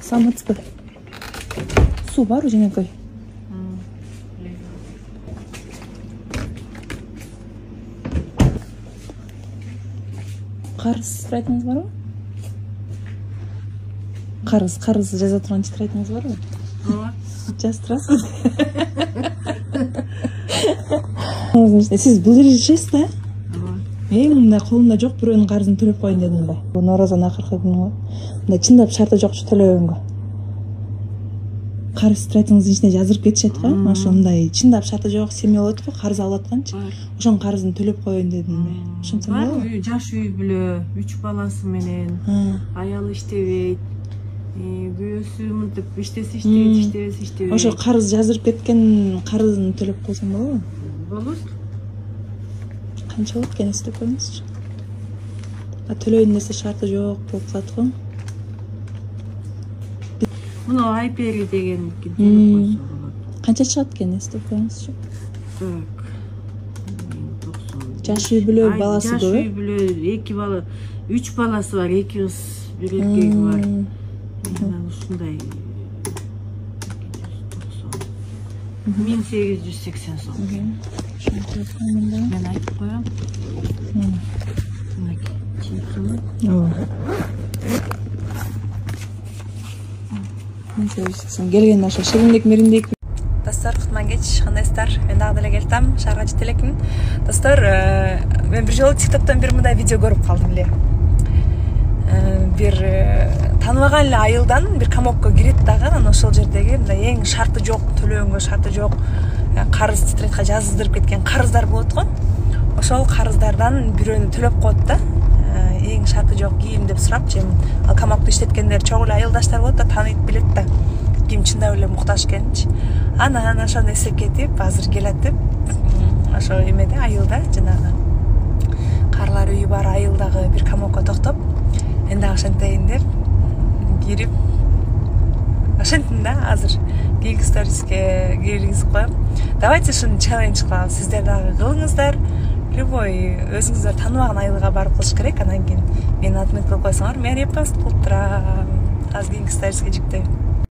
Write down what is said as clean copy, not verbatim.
Самыцпы. Су бар жөнөкөй. Карыз тетрадьыңыз барбы? Карыз жаза турган тетрадьыңыз барбы? Ооба. Жазып турасыз. Сиз бул жерде жашайсыз да? Мында колумда жок, бирөөнүн карызын төлөп коеюн дедим да. Бул Нооразанын акыркы күнү. Мында чындап шарты жокчу төлөбөгөнгө. Карыз тетрадьыңыздын ичине жаздырып кетишет го. Ошондой чындап шарты жок семья болот го, карыз алып атканчы. Ошонун карызын төлөп коеюн дедим. Ошентсем болобу? Жаш үй бүлө, 3 баласы менен, аялы иштебейт. Күйөөсү мынтип иштесе иштейт, иштебесе иштебейт. Ошо карыз жаздырып кеткен карызын төлөп койсом болобу? Болот. Канча болот экен эстеп коюңузчу. Төлөйүн десе шарты жок болуп калат го. Муну айпери деген төлөп койсо болот. Канча чыгат экен эстеп коюңузчу. Так. Жаш үй бүлө баласы көп. Жаш үй бүлө 2 бала, 3 баласы бар, 2 кыз, 1 эркеги бар. Ушундай 1880 сом. Мен айтып коем. Телефону. Келген ошо шириндик. Достор, кутман кеч, кандайсыздар? Мен дагы деле келдим, шаарга жетип элекмин. Достор, мен бир жолу TikToктон бир мындай видео көрүп калдым эле. Бир тааныбаган эле айылдан бир камокко кирет дагы, анан ошол жердеги мындай эң шарты жок, төлөөнгө шарты жок, карыз тетрадька жаздырып кеткен карыздар болот го. Ошол карыздардан бирөөнү төлөп коет да. Эң шарты жок кийим деп сурап, ал камокто иштеткендер чогуу эле айылдаштар болот да, тааныйт билет да. Ким чындап эле муктаж экенинчи. Анан ошону эсеп кетип, азыр келатып, ошо эмеде айылда жанагы карлар үйү бар айылдагы бир камокко токтоп, энди ошентейин деп кирип, ошентим да, азыр кийинки сториске киргизип коем. Давайте ушуну челлендж кылалы, сиздер дагы кылыңыздар. Любой өзүңүздөр тааныбаган айылга барып кылыш керек, анан кийин мени отметка кылып койсоңор, мен репост кылып турам. Азыр кийинки сториске жүктөйм.